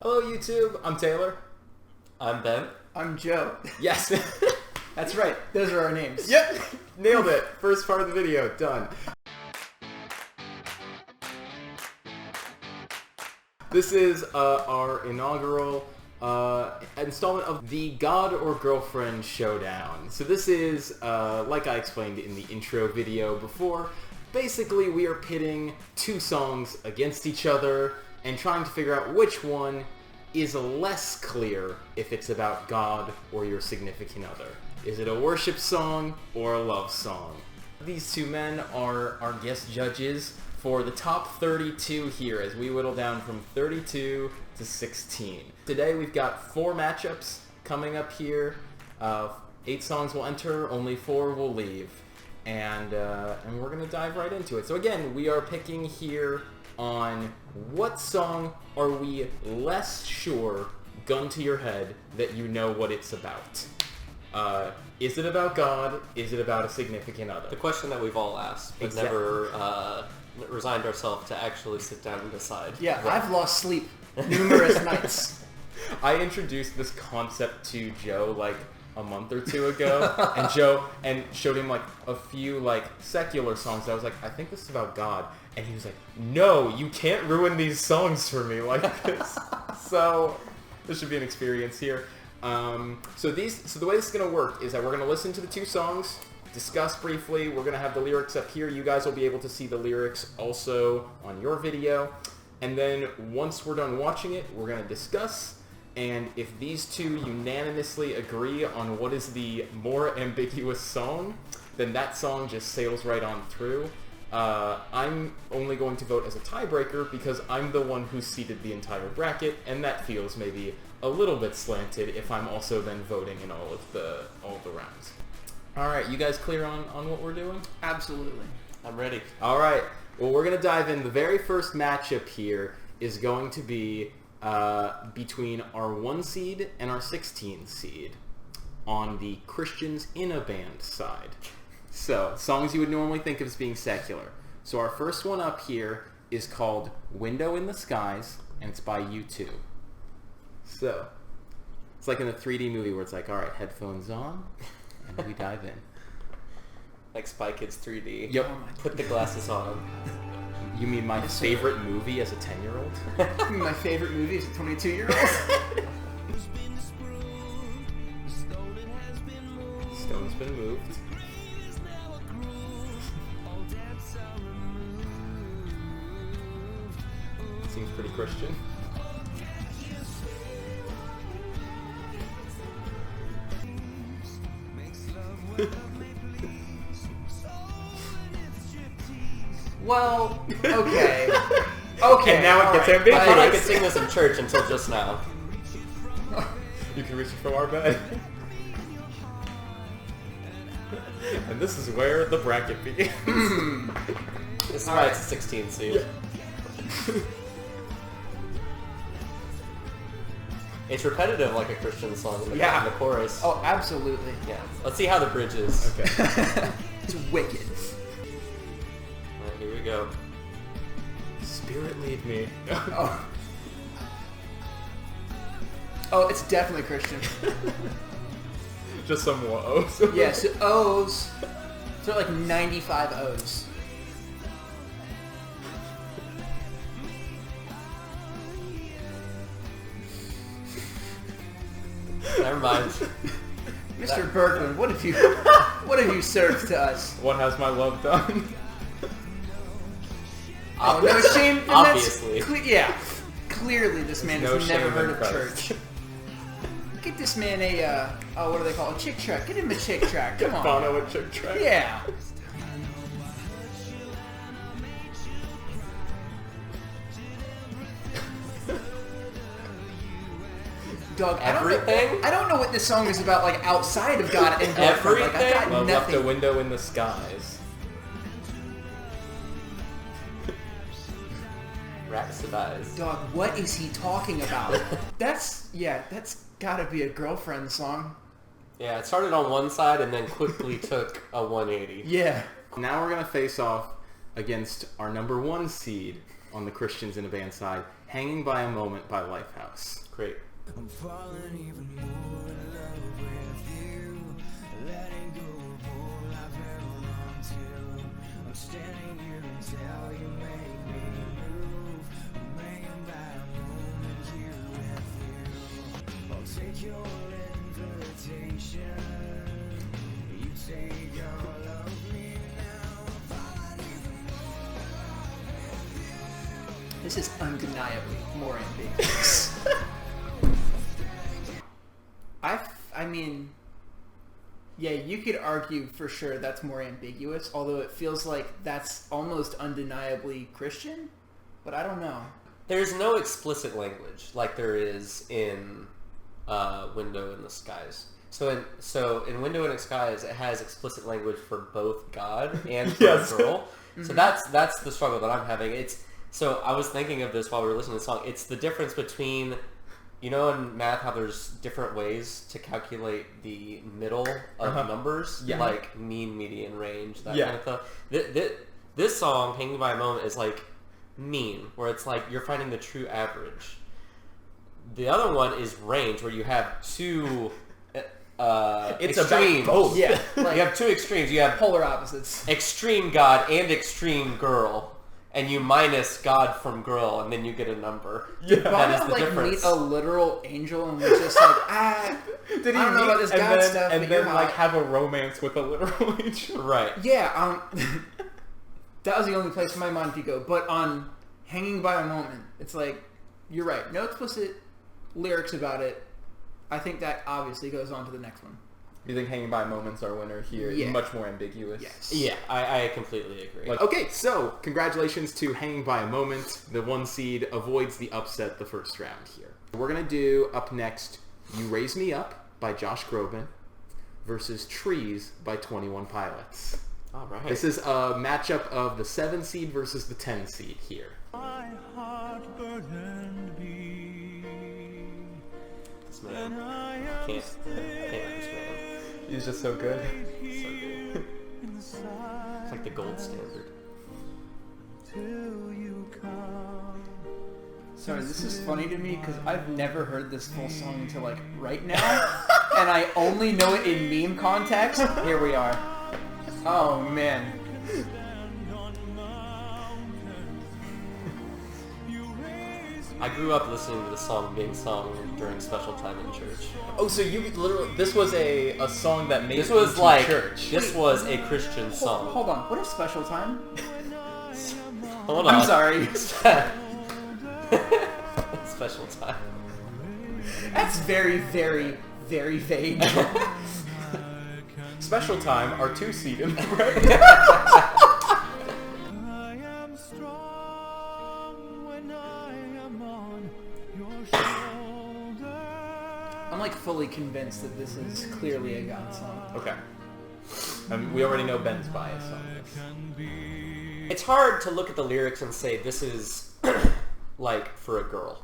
Hello YouTube, I'm Taylor. I'm Ben. I'm Joe. Yes, that's right. Those are our names. Yep, nailed it. First part of the video, done. This is our inaugural installment of the God or Girlfriend Showdown. So this is, like I explained in the intro video before, basically we are pitting two songs against each other and trying to figure out which one is less clear if it's about God or your significant other. Is it a worship song or a love song? These two men are our guest judges for the top 32 here as we whittle down from 32 to 16. Today we've got 4 matchups coming up here. 8 songs will enter, only 4 will leave. And we're going to dive right into it. So again, we are picking here on what song are we less sure, gun to your head, that you know what it's about. Is it about God? Is it about a significant other? The question that we've all asked, but never resigned ourselves to actually sit down and decide. Yeah, right. I've lost sleep numerous nights. I introduced this concept to Joe like a month or 2 ago, and Joe showed him like a few like secular songs. I was like, I think this is about God, and he was like, no, you can't ruin these songs for me like this. So this should be an experience here. So the way this is gonna work is that we're gonna listen to the 2 songs, discuss briefly. We're gonna have the lyrics up here. You guys will be able to see the lyrics also on your video, and then once we're done watching it, we're gonna discuss. And if these two unanimously agree on what is the more ambiguous song, then that song just sails right on through. I'm only going to vote as a tiebreaker because I'm the one who seeded the entire bracket, and that feels maybe a little bit slanted if I'm also then voting in all of the rounds. All right, you guys clear on what we're doing? Absolutely. I'm ready. All right, well, we're going to dive in. The very first matchup here is going to be between our 1 seed and our 16 seed on the Christians in a Band side. So, songs you would normally think of as being secular. So our first one up here is called Window in the Skies, and it's by U2. So, it's like in a 3D movie where it's like, alright, headphones on, and we dive in. Like Spy Kids 3D. Yep. Put the glasses on. You mean my favorite movie as a 10-year-old? My favorite movie is a 22-year-old. Stone's been moved. Seems pretty Christian. Well, okay. Okay. And now it gets I ambiguous. thought I could sing this in church until just now. You can reach for our bed. And this is where the bracket begins. This is why it's a 16 seed. Yeah. It's repetitive like a Christian song in the chorus. Oh, absolutely. Yeah. Let's see how the bridge is. Okay. It's wicked. Alright, here we go. Spirit lead me. Oh, it's definitely Christian. Just some more O's. Yes, O's. So like 95 O's. Never mind. Mr. Bergman, what have you served to us? What has my love done? Oh, no shame. Obviously. Clearly this man No has never shame heard in of Christ. church. Get this man a, what do they call it? A chick track. Get him a chick track. Come on. Bono a chick track. Yeah. Dog, Everything? I don't know what this song is about, like, outside of God and girlfriend. Like, I've got Well, left a nothing. window in the skies. Rhapsodize. Dog, what is he talking about? That's gotta be a girlfriend song. Yeah, it started on one side and then quickly took a 180. Yeah. Now we're going to face off against our number 1 seed on the Christians in a Band side, Hanging by a Moment by Lifehouse. Great. I'm falling even more in love with you. Letting go of all I've held on to. I'm standing here until you make me move. I'm hanging by a moment here with you. I'll take your invitation. You take all of me now. I'm falling even more in love with you. This is undeniably more ambiguous. I mean, yeah, you could argue for sure that's more ambiguous, although it feels like that's almost undeniably Christian, but I don't know. There's no explicit language like there is in Window in the Skies. So in Window in the Skies, it has explicit language for both God and for Yes. a girl. So that's the struggle that I'm having. So I was thinking of this while we were listening to the song. It's the difference between, you know, in math how there's different ways to calculate the middle of numbers, Yeah. like mean, median, range, that Yeah. kind of stuff. This song, Hanging by a Moment, is like mean, where it's like you're finding the true average. The other one is range, where you have two It's extremes. about both. Yeah, like You have two extremes. You have polar opposites. extreme God and extreme girl, and you minus God from girl, and then you get a number. Yeah. That is Wanna, the like, difference. meet a literal angel and was just like, Did he I don't know meet about this and God then, stuff, and but then you're like hot. have a romance with a literal angel? Right. yeah, that was the only place my mind could go. But on Hanging by a Moment, it's like, you're right, no explicit lyrics about it. I think that obviously goes on to the next one. You think Hanging by a Moment's our winner here? Yeah. Much more ambiguous. Yes. Yeah, I completely agree. Like, okay, so congratulations to Hanging by a Moment. The 1 seed avoids the upset the first round here. We're going to do up next You Raise Me Up by Josh Groban versus Trees by 21 Pilots. All right. This is a matchup of the 7 seed versus the 10 seed here. My heart burdened be. This man. I can't with this man. He's just so good. He's so good. It's like the gold standard. Sorry, this is funny to me because I've never heard this full song until like right now, and I only know it in meme context. Here we are. Oh man. I grew up listening to the song being sung during special time in church. Oh, so you literally, this was a song that made This it was into like church. this was a Christian song. Hold on. What is special time? Hold on. I'm sorry. Special time. That's very, very, very vague. Special Time, our 2 seed in the I am strong when I am on your shoulder. I'm like fully convinced that this is clearly a God song. Okay. We already know Ben's bias on this. It's hard to look at the lyrics and say this is like for a girl.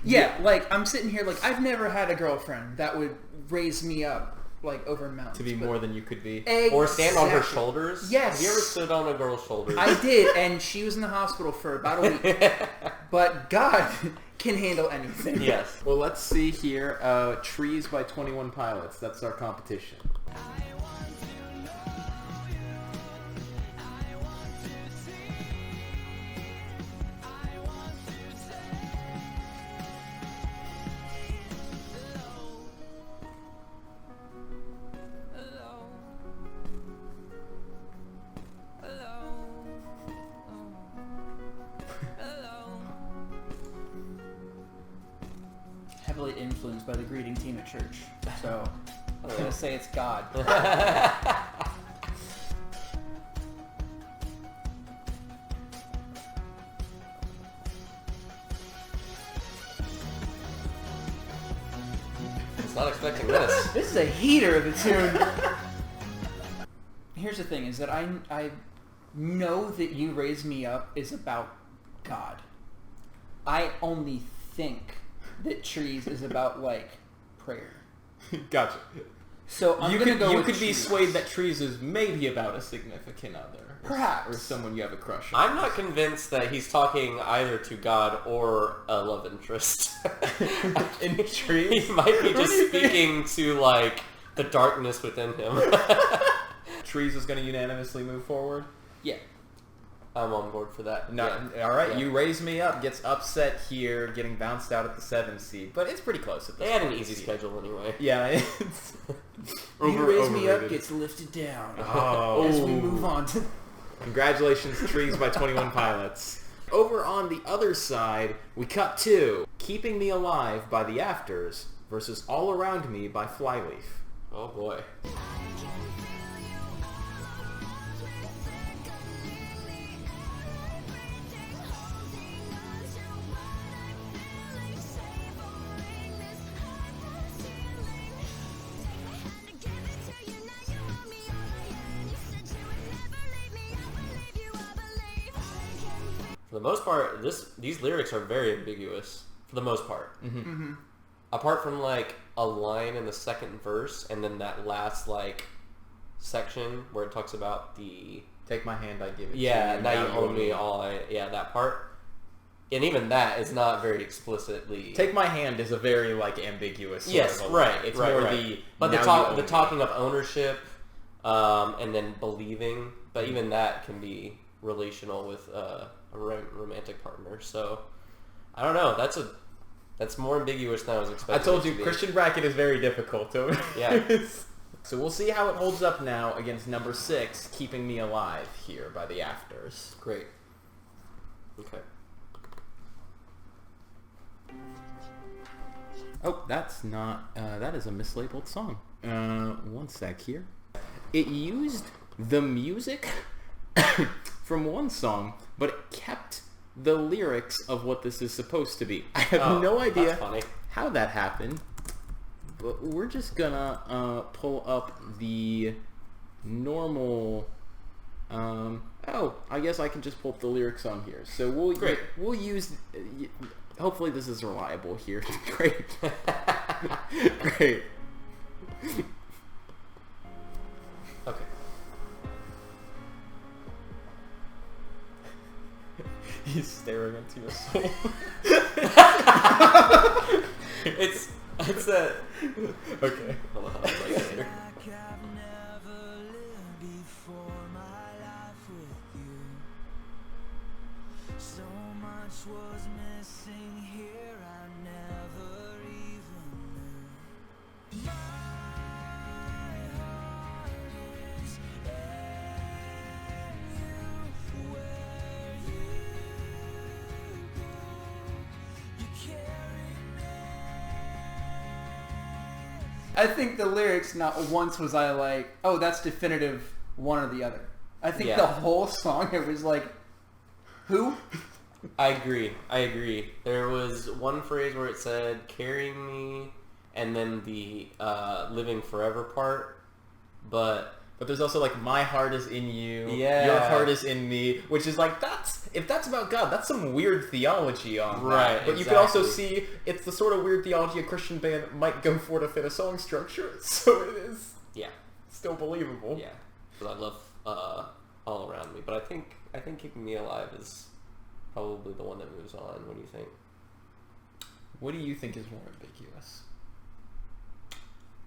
Yeah, like I'm sitting here like I've never had a girlfriend that would raise me up like over mountains. To be but- more than you could be. Or stand on her Exactly. shoulders. Yes. Have you ever stood on a girl's shoulders? I did, and she was in the hospital for about a week. But God can handle anything. Yes. Well, let's see here. Trees by 21 Pilots. That's our competition. Heavily influenced by the greeting team at church. So I'm gonna say it's God. I was not expecting this. This is a heater of a tune. Here's the thing: is that I know that You Raise Me Up is about God. I only think that Trees is about like prayer. Gotcha. So I'm you gonna could go you with could be Trees. swayed that Trees is maybe about a significant other, Perhaps. or someone you have a crush on. I'm not convinced that he's talking either to God or a love interest. In Trees, He might be What just do you think? speaking to like the darkness within him. Trees is going to unanimously move forward. Yeah. I'm on board for that. No, Yeah. all right. Yeah. You raise me up. Gets upset here, getting bounced out at the 7th seed, but it's pretty close at this They had an point. easy schedule anyway. Yeah, it's You raise me up overrated. gets lifted down. Oh. As we move on to... Congratulations, Trees by 21 Pilots. Over on the other side, we cut to Keeping Me Alive by The Afters versus All Around Me by Flyleaf. Oh boy. For the most part, these lyrics are very ambiguous. For the most part. Mm-hmm. Apart from like a line in the second verse and then that last like section where it talks about the Take my hand, I give it to yeah, you. now you own me all that part. And even that is not very explicitly Take my hand is a very like ambiguous. Sort yes, of a right. line. It's right, more right. the but now the talking of ownership, and then believing. But even that can be relational with a romantic partner. So I don't know. That's more ambiguous than I was I expecting. told it you, to be. Christian bracket is very difficult. Yeah. So we'll see how it holds up now against number 6, Keeping Me Alive here by The Afters. Great. Okay. Oh, that's not, that is a mislabeled song. One sec here. It used the music from one song, but it kept the lyrics of what this is supposed to be. I have no idea That's funny. how that happened, but we're just gonna pull up the normal... I guess I can just pull up the lyrics on here. So we'll use... hopefully this is reliable here. Great. Great. Okay. He's staring into your soul. It's a Okay. hold on, I'll write it later. Like I've never lived before my life with you. So much was missing here, I never even knew. My heart is in you, where you go, you carry me. I think the lyrics, not once was I like, oh, that's definitive one or the other. I think Yeah. the whole song, it was like, who? I agree. There was one phrase where it said "carrying me," and then the "living forever" part, but there's also like my heart is in you, Yeah. your heart is in me, which is like if that's about God, that's some weird theology on Right, that. But you can also exactly. see it's the sort of weird theology a Christian band might go for to fit a song structure, so it is yeah, still believable. yeah. But I love "All Around Me," but I think "Keeping Me Alive" is probably the one that moves on. What do you think? What do you think is more ambiguous?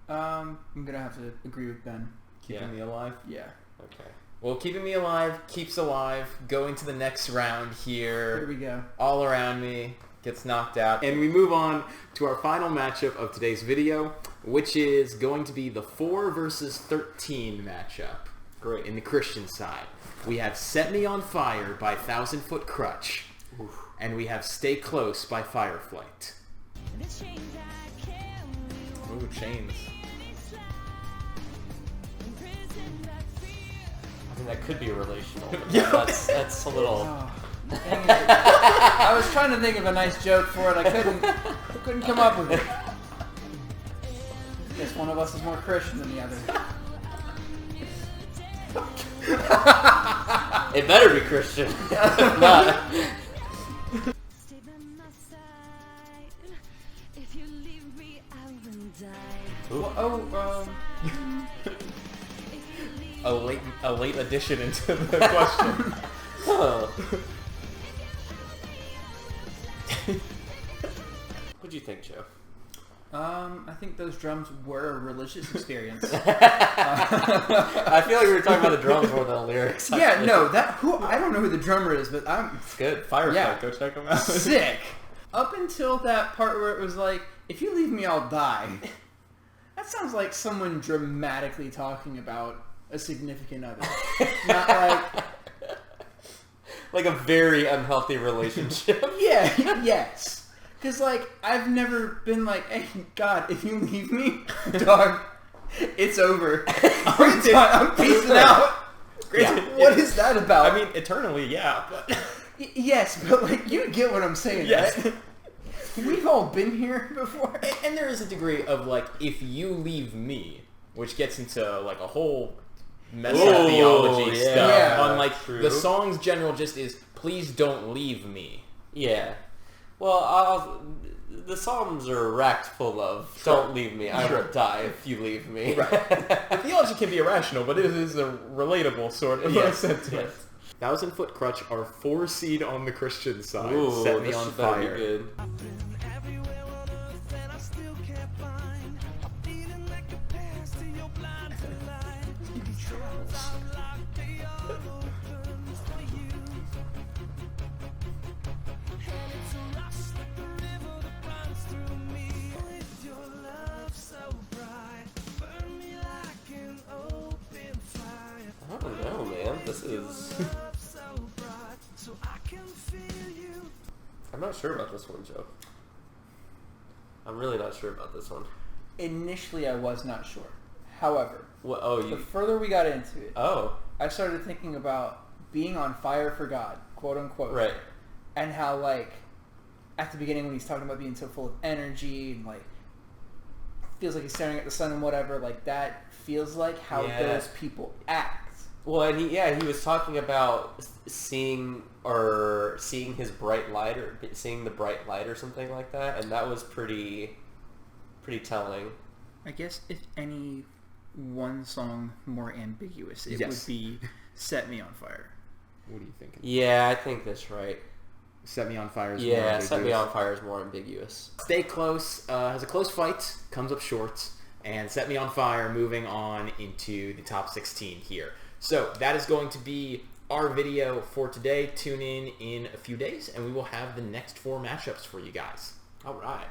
I'm gonna have to agree with Ben. Keeping Yeah. Me Alive? Yeah. Okay. Well, Keeping Me Alive keeps alive, going to the next round Here here. we go. All Around Me gets knocked out. And we move on to our final matchup of today's video, which is going to be the 4 versus 13 matchup. Great. In the Christian side, we have Set Me on Fire by 1,000 Foot Crutch. Oof. And we have Stay Close by Fireflight. Ooh, chains. I think that could be relational. But Yeah. That's a little. Oh, dang it. I was trying to think of a nice joke for it. I couldn't come up with it. Guess one of us is more Christian than the other. It better be Christian. If not. Stay by my side. If you Well, A late addition into the question. Huh. What'd you think, Joe? I think those drums were a religious experience. I feel like we were talking about the drums more than the lyrics. Yeah, no, I don't know who the drummer is, but I'm It's good. Firefly. Yeah. Go check them out. sick. Up until that part where it was like, if you leave me, I'll die. That sounds like someone dramatically talking about a significant other. Not like... Like a very unhealthy relationship. Yeah, yes. Because, like, I've never been like, hey, God, if you leave me, dog, it's over. I'm done. I'm peacing out. Yeah. What is that about? I mean, eternally, yeah, but... Yes, but, like, you get what I'm saying, Yes. right? We've all been here before. And there is a degree of, like, if you leave me, which gets into, like, a whole messed up theology yeah. stuff. Yeah. On, like, True. the song's general just is, please don't leave me. Yeah. Well, the Psalms are racked full of, don't leave me, I will die if you leave me. Right. The theology can be irrational, but it is a relatable sort of sentiment. Yes. 1,000 Foot Crutch are 4 seed on the Christian side. Ooh, Set Me this on should better be Fire. good. I've been everywhere on earth and I still can't find a feeling like the past to your blind delight. Controls unlocked, they all open for you. And it's a rush like the river that runs through me. With your love so bright, burn me like an open fire. I don't know, man. This is... Love so bright, so I can feel you. I'm not sure about this one, Joe. I'm really not sure about this one. Initially, I was not sure. However, What? Oh, the you... further we got into it, Oh, I started thinking about being on fire for God, quote unquote. right. And how, like, at the beginning when he's talking about being so full of energy and, like, feels like he's staring at the sun and whatever, like, that feels like how Yeah. those people act. Well, and he was talking about seeing his bright light or seeing the bright light or something like that, and that was pretty telling. I guess if any one song more ambiguous, it Yes. would be Set Me on Fire. What are you thinking? Yeah, I think that's right. Set Me on Fire is more Yeah, Set Me ambiguous. on Fire is more ambiguous. Stay Close has a close fight, comes up short, and Set Me on Fire moving on into the top 16 here. So that is going to be our video for today. Tune in a few days, and we will have the next 4 matchups for you guys. All right.